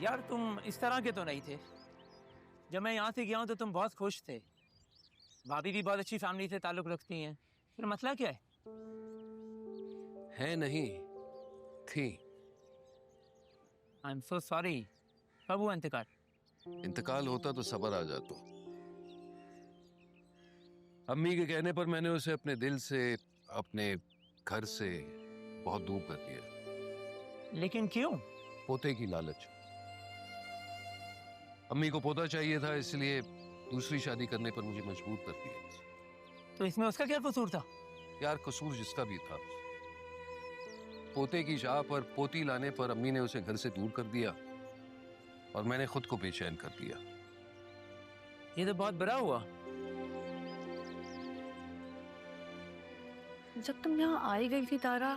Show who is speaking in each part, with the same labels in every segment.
Speaker 1: यार तुम इस तरह के तो नहीं थे। जब मैं यहाँ से गया हूँ तो तुम बहुत खुश थे। भाभी भी बहुत अच्छी फैमिली से ताल्लुक रखती हैं। फिर मसला क्या
Speaker 2: है नहीं थी।
Speaker 1: I am so sorry. कब हुआ इंतकाल?
Speaker 2: इंतकाल होता तो सबर आ जाता। अम्मी के कहने पर मैंने उसे अपने दिल से, अपने घर से बहुत दूर कर दिया।
Speaker 1: लेकिन क्यों?
Speaker 2: पोते की लालच। अम्मी को पोता चाहिए था, इसलिए दूसरी शादी करने पर मुझे मजबूर कर दिया।
Speaker 1: तो इसमें उसका क्या कसूर था?
Speaker 2: यार कसूर जिसका भी था, पोते की चाह पर, पोती लाने पर अम्मी ने उसे घर से दूर कर दिया और मैंने खुद को बेचैन कर दिया।
Speaker 1: ये तो बहुत बुरा हुआ।
Speaker 3: जब तुम यहाँ आई गई थी तारा,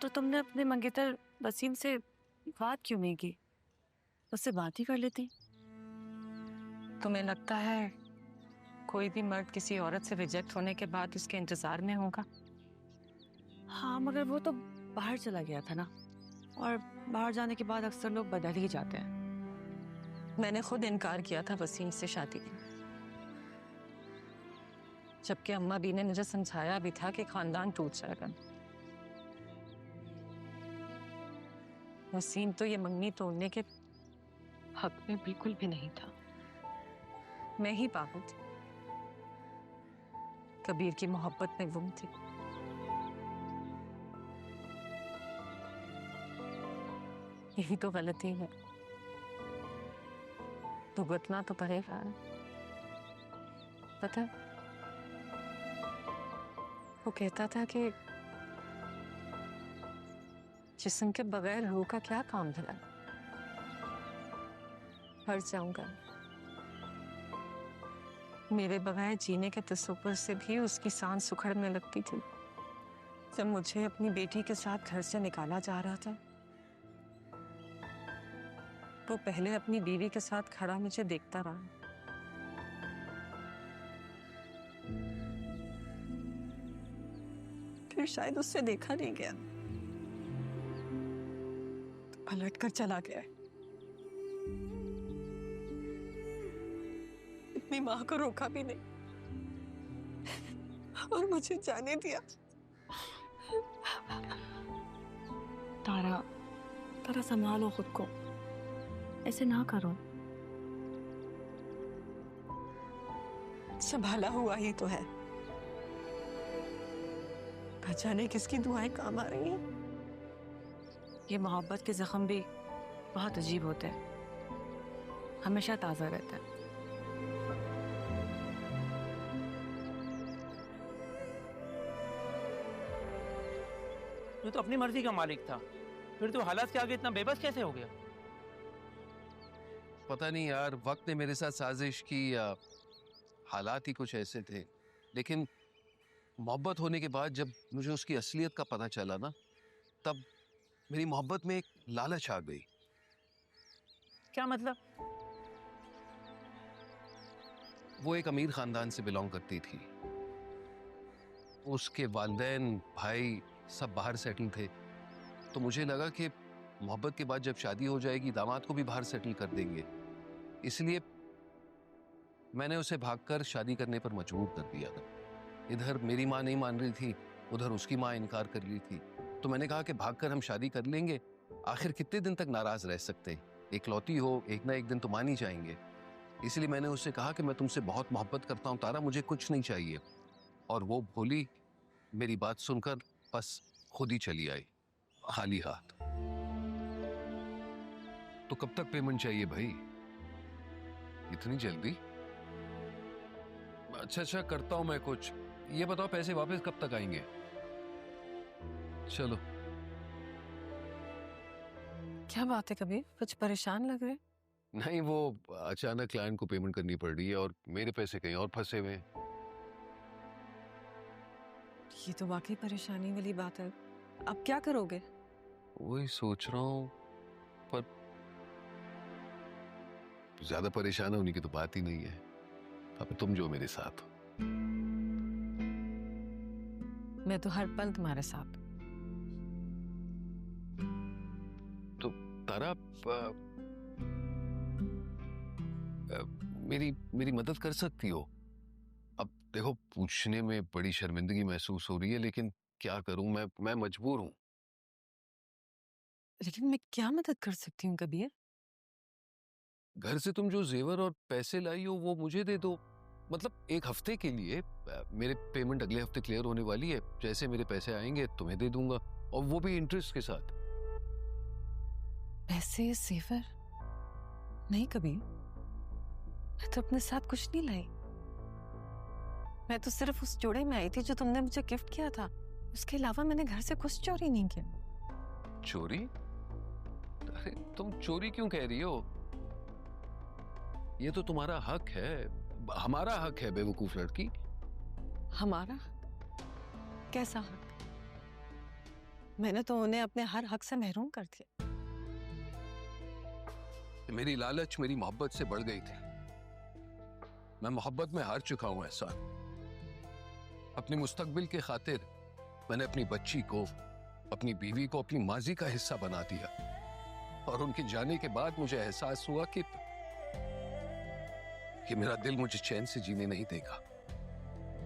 Speaker 3: तो तुमने अपने मंगेतर वसीम से बात क्यों नहीं की? उससे बात ही कर लेती। तुम्हें लगता है कोई भी मर्द किसी औरत से रिजेक्ट होने के बाद उसके इंतजार में होगा? हाँ, मगर वो तो बाहर चला गया था ना, और बाहर जाने के बाद अक्सर लोग बदल ही जाते हैं। मैंने खुद इनकार किया था वसीम से शादी का, जबकि अम्मा बी ने मुझे समझाया भी था कि खानदान टूट जाएगा। वसीम तो ये मंगनी तोड़ने के हक में बिल्कुल भी नहीं था। मैं ही पागल थी, कबीर की मोहब्बत में गुम थी। यही तो गलती है, भुगतना तो पड़ेगा। पता, वो कहता था कि जिस्म के बगैर रूह का क्या काम धरा। मर जाऊंगा, मेरे बगैर जीने के तसव्वुर से भी उसकी सांस उखड़ने लगती थी। जब मुझे अपनी बेटी के साथ घर से निकाला जा रहा था, वो पहले अपनी बीवी के साथ खड़ा मुझे देखता रहा। फिर शायद उससे देखा नहीं गया, तो पलट कर चला गया। अपनी माँ को रोका भी नहीं और मुझे जाने दिया। तारा, तारा संभालो खुद को, ऐसे ना करो। संभाला हुआ ही तो है, जाने किसकी दुआएं काम आ रही हैं। ये मोहब्बत के जख्म भी बहुत अजीब होते हैं, हमेशा ताजा रहता है।
Speaker 1: तू तो अपनी मर्जी का मालिक था, फिर तू हालात के आगे इतना बेबस कैसे हो गया?
Speaker 2: पता नहीं यार, वक्त ने मेरे साथ साजिश की या हालात ही कुछ ऐसे थे। लेकिन मोहब्बत होने के बाद जब मुझे उसकी असलियत का पता चला ना, तब मेरी मोहब्बत में एक लालच आ गई।
Speaker 1: क्या मतलब?
Speaker 2: वो एक अमीर खानदान से बिलोंग करती थी। उसके वालिदैन, भाई सब बाहर सेटल थे। तो मुझे लगा कि मोहब्बत के बाद जब शादी हो जाएगी, दामाद को भी बाहर सेटल कर देंगे। इसलिए मैंने उसे भागकर शादी करने पर मजबूर कर दिया था। इधर मेरी माँ नहीं मान रही थी, उधर उसकी माँ इनकार कर रही थी। तो मैंने कहा कि भागकर हम शादी कर लेंगे, आखिर कितने दिन तक नाराज रह सकते हैं। इकलौती हो, एक ना एक दिन तो मान ही जाएंगे। इसलिए मैंने उससे कहा कि मैं तुमसे बहुत मोहब्बत करता हूँ तारा, मुझे कुछ नहीं चाहिए। और वो भोली मेरी बात सुनकर बस खुद ही चली आई, खाली हाथ। तो कब तक पेमेंट चाहिए भाई, इतनी जल्दी? अच्छा करता हूं मैं कुछ। ये बताओ पैसे वापस कब तक आएंगे? चलो।
Speaker 3: क्या बात है कबीर, कुछ परेशान लग रहे?
Speaker 2: नहीं, वो अचानक क्लाइंट को पेमेंट करनी पड़ रही है और मेरे पैसे कहीं और फंसे हुए हैं।
Speaker 3: ये तो वाकई परेशानी वाली बात है। अब क्या करोगे?
Speaker 2: वही सोच रहा हूं, पर ज्यादा परेशान होने की तो बात ही नहीं है। अब तुम जो मेरे साथ हो।
Speaker 3: मैं तो हर पल तुम्हारे साथ।
Speaker 2: तो तारा, मेरी मेरी मदद कर सकती हो? अब देखो, पूछने में बड़ी शर्मिंदगी महसूस हो रही है, लेकिन क्या करूं, मैं मजबूर हूं।
Speaker 3: लेकिन मैं क्या मदद कर सकती हूँ कबीर?
Speaker 2: घर से तुम जो जेवर और पैसे लाई हो वो मुझे दे दो। मतलब एक हफ्ते के लिए। मेरे पेमेंट अगले हफ्ते क्लियर होने वाली है, जैसे मेरे पैसे आएंगे तुम्हें दे दूंगा, और वो भी इंटरेस्ट के साथ।
Speaker 3: पैसे, सेवर? नहीं कबीर, मैं तो अपने साथ कुछ नहीं लाई। मैं तो सिर्फ उस जोड़े में आई थी जो तुमने मुझे गिफ्ट किया था। उसके अलावा मैंने घर से कुछ चोरी नहीं किया।
Speaker 2: चोरी? अरे तुम चोरी क्यों कह रही हो? ये तो तुम्हारा हक है, हमारा हक है बेवकूफ लड़की।
Speaker 3: हमारा? कैसा हक? मैंने तो उन्हें अपने हर हक से महरूम कर दिया।
Speaker 2: मेरी लालच मेरी मोहब्बत से बढ़ गई थी। मैं मोहब्बत में हार चुका हूं एहसान। अपनी मुस्तकबिल के खातिर मैंने अपनी बच्ची को, अपनी बीवी को अपनी माजी का हिस्सा बना दिया, और उनके जाने के बाद मुझे एहसास हुआ कि मेरा दिल मुझे चैन से जीने नहीं देगा।